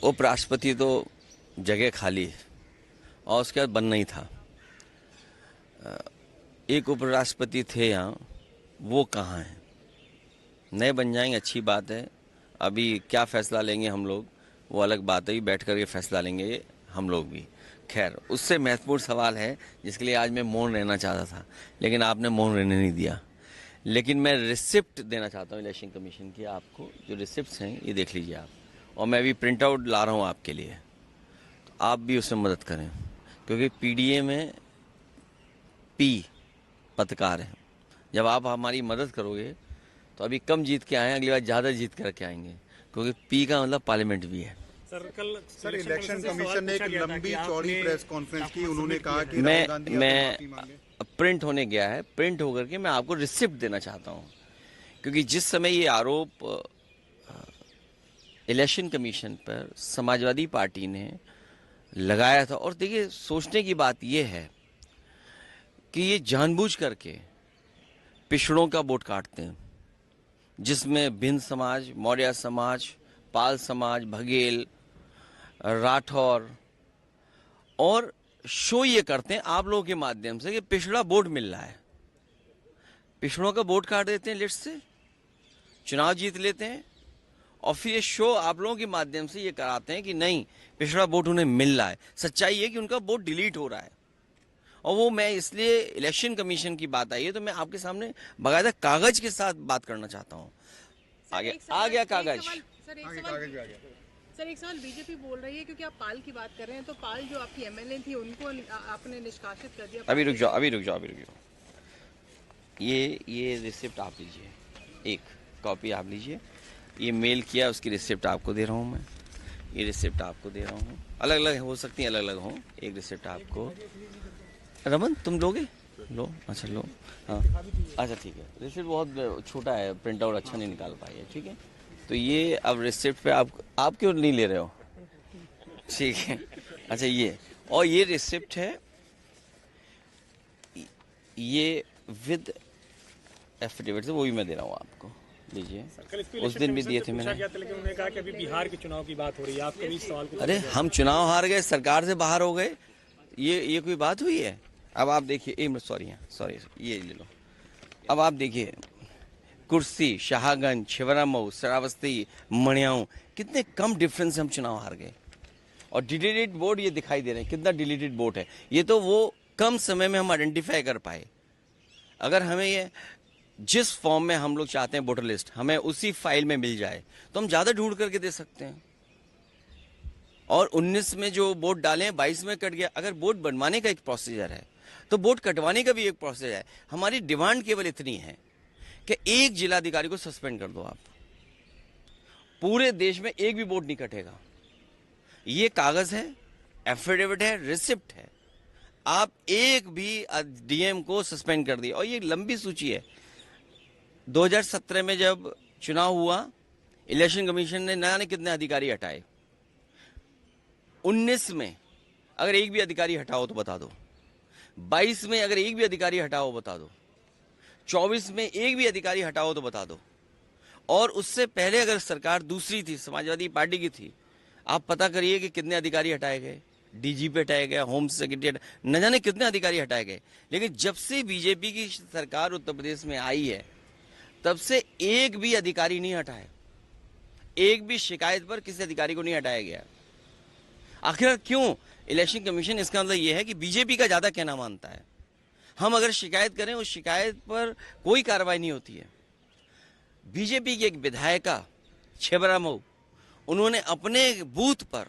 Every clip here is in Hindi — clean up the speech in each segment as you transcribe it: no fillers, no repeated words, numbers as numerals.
उपराष्ट्रपति तो जगह खाली है और उसके बाद बनना ही था। एक उपराष्ट्रपति थे यहाँ, वो कहाँ हैं? नए बन जाएंगे, अच्छी बात है। अभी क्या फैसला लेंगे हम लोग वो अलग बात है, बैठ कर के फैसला लेंगे हम लोग भी। खैर, उससे महत्वपूर्ण सवाल है जिसके लिए आज मैं मौन रहना चाहता था, लेकिन आपने मौन रहने नहीं दिया। लेकिन मैं रिसिप्ट देना चाहता हूँ इलेक्शन कमीशन की। आपको जो रिसिप्ट्स हैं ये देख लीजिए आप, और मैं भी प्रिंट आउट ला रहा हूँ आपके लिए, तो आप भी उसमें मदद करें, क्योंकि पीडीए में पी पत्रकार है। जब आप हमारी मदद करोगे तो अभी कम जीत के आए, अगली बार ज़्यादा जीत करके आएंगे, क्योंकि पी का मतलब पार्लियामेंट भी है। सर इलेक्शन कमीशन ने एक लंबी चौड़ी प्रेस कॉन्फ्रेंस की, उन्होंने कहा कि मैं प्रिंट होने गया है, प्रिंट होकर के मैं आपको रिसिप्ट देना चाहता हूँ, क्योंकि जिस समय ये आरोप इलेक्शन कमीशन पर समाजवादी पार्टी ने लगाया था, और देखिए सोचने की बात यह है कि ये जानबूझ करके पिछड़ों का वोट काटते हैं, जिसमें भिन्न समाज, मौर्य समाज, पाल समाज, बघेल, राठौर, और शो ये करते हैं आप लोगों के माध्यम से कि पिछड़ा वोट मिल रहा है। पिछड़ों का वोट काट देते हैं लिस्ट से, चुनाव जीत लेते हैं, और फिर ये शो आप लोगों के माध्यम से ये कराते हैं कि नहीं, पिछड़ा वोट उन्हें मिल रहा है। सच्चाई है कि उनका वोट डिलीट हो रहा है। और वो मैं इसलिए इलेक्शन कमीशन की बात आई है तो मैं आपके सामने बाकायदा कागज के साथ बात करना चाहता हूँ। आ गया कागज। सर एक सवाल बीजेपी बोल रही है, क्योंकि आप पाल की बात कर रहे हैं, तो पाल जो आपकी एमएलए थी उनको आपने निष्कासित कर दिया। अभी रुक जाओ। ये रिसिप्ट आप लीजिए, एक कॉपी आप लीजिए। ये मेल किया, उसकी रिसिप्ट आपको दे रहा हूँ मैं। ये रिसिप्ट आपको दे रहा हूँ, अलग अलग हो सकती है, अलग अलग हो। एक रिसिप्ट आपको, रमन तुम लोगे? लो, अच्छा लो, हाँ अच्छा ठीक है। रिसिप्ट बहुत छोटा है, प्रिंट आउट अच्छा नहीं निकाल पाई है, ठीक है। तो ये अब रिसिप्ट पे आप क्यों नहीं ले रहे हो? ठीक है, अच्छा ये, और ये रिसिप्ट है, ये विद एफिडेविट से, वो भी मैं दे रहा हूँ आपको, लीजिए। उस दिन भी दिए थे मैंने। उन्होंने कहा कि अभी बिहार के चुनाव की बात हो रही है, आप कभी इस सवाल को? अरे हम चुनाव हार गए, सरकार से बाहर हो गए, ये कोई बात हुई है? अब आप देखिए, सॉरी ये ले लो। अब आप देखिए, कुर्सी, शाहगंज, छिबरामऊ, श्रावस्ती, मणियाऊ, कितने कम डिफरेंस से हम चुनाव हार गए। और डिलीटेड वोट ये दिखाई दे रहे हैं, कितना डिलीटेड वोट है। ये तो वो कम समय में हम आइडेंटिफाई कर पाए। अगर हमें ये जिस फॉर्म में हम लोग चाहते हैं वोटर लिस्ट, हमें उसी फाइल में मिल जाए तो हम ज़्यादा ढूंढ करके दे सकते हैं। और 19 में जो वोट डाले हैं 22 में कट गया। अगर वोट बनवाने का एक प्रोसीजर है तो वोट कटवाने का भी एक प्रोसीजर है। हमारी डिमांड केवल इतनी है कि एक जिलाधिकारी को सस्पेंड कर दो आप, पूरे देश में एक भी वोट नहीं कटेगा। ये कागज है, एफिडेविट है, रिसिप्ट है। आप एक भी डीएम को सस्पेंड कर दिए। और ये लंबी सूची है। 2017 में जब चुनाव हुआ, इलेक्शन कमीशन ने न जाने कितने अधिकारी हटाए। 19 में अगर एक भी अधिकारी हटाओ तो बता दो, 22 में अगर एक भी अधिकारी हटाओ बता दो, 24 में एक भी अधिकारी हटाओ तो बता दो। और उससे पहले अगर सरकार दूसरी थी, समाजवादी पार्टी की थी, आप पता करिए कि कितने अधिकारी हटाए गए। डीजीपी हटाया गया, होम सेक्रेटरी, न जाने कितने अधिकारी हटाए गए। लेकिन जब से बीजेपी की सरकार उत्तर प्रदेश में आई है, तब से एक भी अधिकारी नहीं हटाया, एक भी शिकायत पर किसी अधिकारी को नहीं हटाया गया। आखिर क्यों? इलेक्शन कमीशन, इसका मतलब यह है कि बीजेपी का ज्यादा कहना मानता है। हम अगर शिकायत करें, उस शिकायत पर कोई कार्रवाई नहीं होती है। बीजेपी की एक विधायिका छिबरामऊ, उन्होंने अपने बूथ पर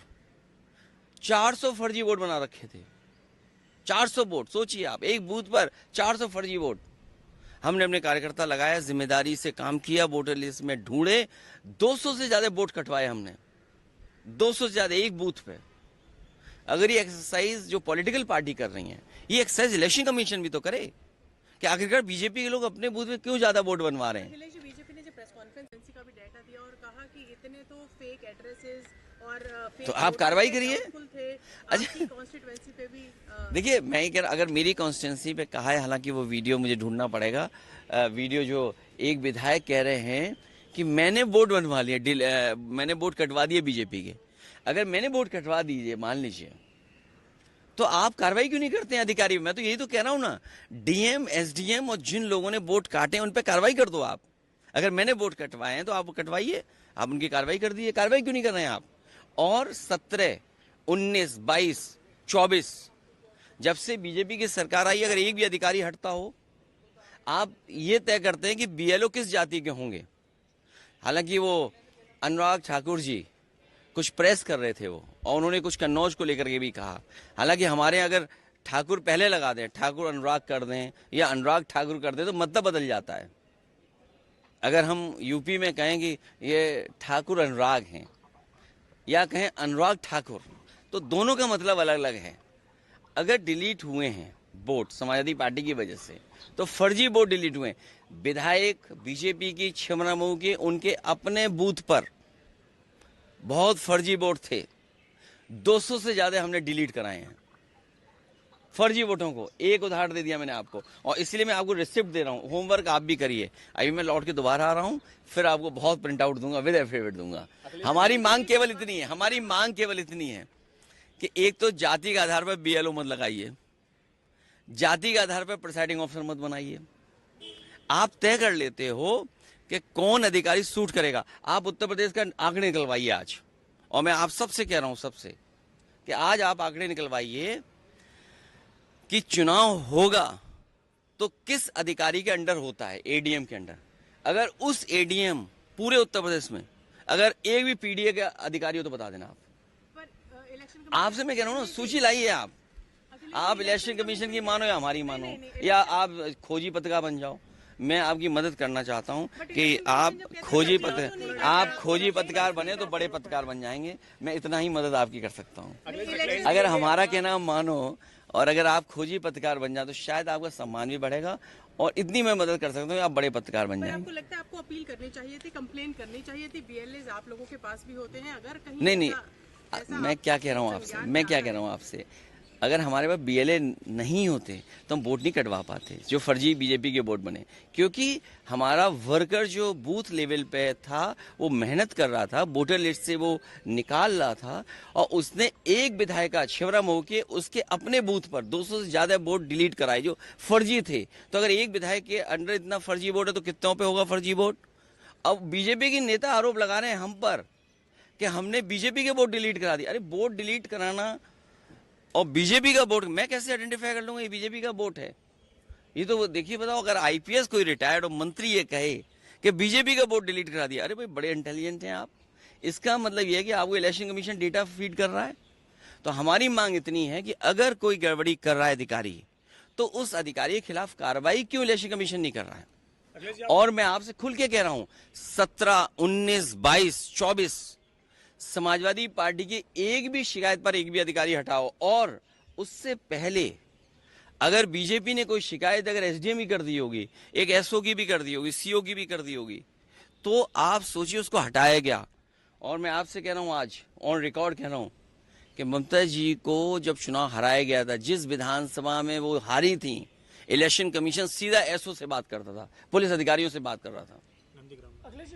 400 फर्जी वोट बना रखे थे। 400 वोट, सोचिए आप, एक बूथ पर 400 फर्जी वोट। हमने अपने कार्यकर्ता लगाया, जिम्मेदारी से काम किया, वोटर लिस्ट में ढूंढे, 200 से ज्यादा वोट कटवाए हमने, 200 से ज्यादा एक बूथ पे। अगर ये एक्सरसाइज जो पॉलिटिकल पार्टी कर रही है, ये एक्सरसाइज इलेक्शन कमीशन भी तो करे कि आखिरकार बीजेपी के लोग अपने बूथ में क्यों ज्यादा वोट बनवा रहे हैं। बीजेपी ने जो प्रेस कॉन्फ्रेंस का भी डाटा दिया और कहा कि इतने तो फेक एड्रेसेस और फेक, तो आप कार्रवाई करिए। अच्छा, कॉन्स्टिट्यूएंसी पे भी देखिए, मैं ही कह रहा, अगर मेरी कॉन्स्टिट्यूएंसी पे कहा है, हालांकि वो वीडियो मुझे ढूंढना पड़ेगा, वीडियो जो एक विधायक कह रहे हैं कि मैंने वोट बनवा लिया, मैंने वोट कटवा दिए बीजेपी के। अगर मैंने वोट कटवा दीजिए मान लीजिए, तो आप कार्रवाई क्यों नहीं करते हैं अधिकारी? मैं तो यही तो कह रहा हूं ना, डीएम एसडीएम और जिन लोगों ने वोट काटे उन पे कार्रवाई कर दो आप। अगर मैंने वोट कटवाए हैं तो आप कटवाइए, आप उनकी कार्रवाई कर दीजिए। कार्रवाई क्यों नहीं कर रहे हैं आप? और 17, 19, 22, 24 जब से बीजेपी की सरकार आई, अगर एक भी अधिकारी हटता हो, आप ये तय करते हैं कि बीएलओ किस जाति के होंगे। हालांकि वो अनुराग ठाकुर जी कुछ प्रेस कर रहे थे वो, और उन्होंने कुछ कन्नौज को लेकर के भी कहा। हालांकि हमारे अगर ठाकुर पहले लगा दें, ठाकुर अनुराग कर दें या अनुराग ठाकुर कर दें, तो मतलब बदल जाता है। अगर हम यूपी में कहें कि ये ठाकुर अनुराग हैं या कहें अनुराग ठाकुर, तो दोनों का मतलब अलग अलग है। अगर डिलीट हुए हैं वोट समाजवादी पार्टी की वजह से, तो फर्जी वोट डिलीट हुए। विधायक बीजेपी की छिबरामऊ के उनके अपने बूथ पर बहुत फर्जी वोट थे, 200 से ज्यादा हमने डिलीट कराए हैं फर्जी वोटों को। एक उदाहरण दे दिया मैंने आपको, और इसलिए मैं आपको रिसिप्ट दे रहा हूं, होमवर्क आप भी करिए। अभी मैं लौट के दोबारा आ रहा हूं, फिर आपको बहुत प्रिंट आउट दूंगा, विद एफिडेविट दूंगा। हमारी मांग केवल इतनी है, हमारी मांग केवल इतनी है कि एक तो जाति के आधार पर बीएलओ मत लगाइए, जाति के आधार पर प्रिसाइडिंग ऑफिसर मत बनाइए। आप तय कर लेते हो कि कौन अधिकारी सूट करेगा। आप उत्तर प्रदेश का आंकड़े निकलवाइए आज, और मैं आप सबसे कह रहा हूं, सबसे, कि आज आप आंकड़े निकलवाइए कि चुनाव होगा तो किस अधिकारी के अंडर होता है, एडीएम के अंडर। अगर उस एडीएम पूरे उत्तर प्रदेश में अगर एक भी पीडीए का अधिकारी हो तो बता देना आप। आपसे मैं कह रहा हूं ना, सूची लाइए आप इलेक्शन कमीशन की मानो या हमारी मानो, या आप खोजी पत्रकार बन जाओ। मैं आपकी मदद करना चाहता हूं कि आप खोजी पत्रकार बने तो बड़े पत्रकार बन जाएंगे। मैं इतना ही मदद आपकी कर सकता हूं। अगर हमारा कहना मानो और अगर आप खोजी पत्रकार बन जाए तो शायद आपका सम्मान भी बढ़ेगा, और इतनी मैं मदद कर सकता हूँ आप बड़े पत्रकार बन जाएंगे। आपको लगता है आपको अपील करनी चाहिए थी, कंप्लेन करनी चाहिए थी? बीएलएस आप लोगों के पास भी होते हैं, अगर कहीं नहीं, मैं क्या कह रहा हूँ आपसे, अगर हमारे पास बीएलए नहीं होते तो हम वोट नहीं कटवा पाते जो फर्जी बीजेपी के वोट बने। क्योंकि हमारा वर्कर जो बूथ लेवल पे था वो मेहनत कर रहा था, वोटर लिस्ट से वो निकाल रहा था, और उसने एक विधायक छिबरामऊ के उसके अपने बूथ पर 200 से ज्यादा वोट डिलीट कराए जो फर्जी थे। तो अगर एक विधायक के अंडर इतना फर्जी वोट है तो कितनों पे होगा फर्जी वोट? अब बीजेपी की नेता आरोप लगा रहे हैं हम पर कि हमने बीजेपी के वोट डिलीट करा दिए। अरे वोट डिलीट कराना और बीजेपी का वोट मैं कैसे आइडेंटिफाई कर लूंगा ये बीजेपी का वोट है? ये तो देखिए, बताओ, अगर आईपीएस कोई रिटायर्ड और मंत्री ये कहे कि बीजेपी का वोट डिलीट करा दिया, अरे भाई बड़े इंटेलिजेंट हैं आप। इसका मतलब ये है कि आपको इलेक्शन कमीशन डेटा फीड कर रहा है। तो हमारी मांग इतनी है कि अगर कोई गड़बड़ी कर रहा है अधिकारी, तो उस अधिकारी के खिलाफ कार्रवाई क्यों इलेक्शन कमीशन नहीं कर रहा है? और मैं आपसे खुल के कह रहा हूं, 17, 19, 22, 24 समाजवादी पार्टी की एक भी शिकायत पर एक भी अधिकारी हटाओ। और उससे पहले अगर बीजेपी ने कोई शिकायत अगर एसडीएम की कर दी होगी, एक एसओ की भी कर दी होगी, सीओ की भी कर दी होगी, तो आप सोचिए उसको हटाया गया। और मैं आपसे कह रहा हूं, आज ऑन रिकॉर्ड कह रहा हूं कि ममता जी को जब चुनाव हराया गया था, जिस विधानसभा में वो हारी थी, इलेक्शन कमीशन सीधा एसओ से बात करता था, पुलिस अधिकारियों से बात कर रहा था।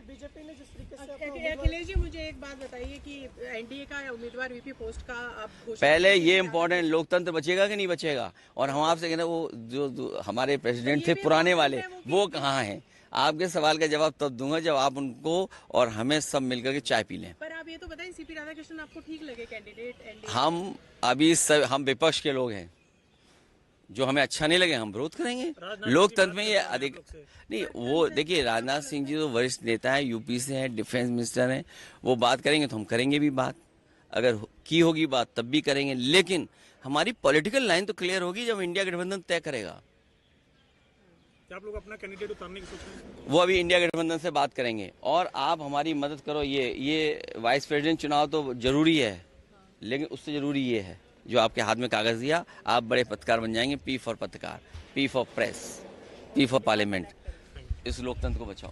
बीजेपी ने जिस तरीके से अखिलेश जी, मुझे एक बात बताइए कि एनडीए का उम्मीदवार वीपी पोस्ट का आप पहले ये इम्पोर्टेंट, लोकतंत्र बचेगा कि नहीं बचेगा? और हम आपसे कहना, वो जो हमारे प्रेसिडेंट थे पुराने वाले, वो कहाँ हैं? आपके सवाल का जवाब तब दूंगा जब आप उनको और हमें सब मिलकर के चाय पी लें। पर आप ये तो बताएं, सीपी राधाकृष्णन आपको ठीक लगे कैंडिडेट एनडीए? हम अभी सब हम विपक्ष के लोग हैं, जो हमें अच्छा नहीं लगे हम विरोध करेंगे। लोकतंत्र में ये अधिक नहीं, वो देखिए, राजनाथ सिंह जी तो वरिष्ठ नेता है, यूपी से हैं, डिफेंस मिनिस्टर हैं, वो बात करेंगे तो हम करेंगे भी बात, अगर की होगी बात तब भी करेंगे। लेकिन हमारी पॉलिटिकल लाइन तो क्लियर होगी जब इंडिया गठबंधन तय करेगा। आप लोग अपना कैंडिडेट उतारने की सोच रहे हैं? वो अभी इंडिया गठबंधन से बात करेंगे। और आप हमारी मदद करो, ये वाइस प्रेसिडेंट चुनाव तो जरूरी है, लेकिन उससे जरूरी ये है जो आपके हाथ में कागज दिया, आप बड़े पत्रकार बन जाएंगे। पी फॉर पत्रकार, P for press, P for parliament. इस लोकतंत्र को बचाओ।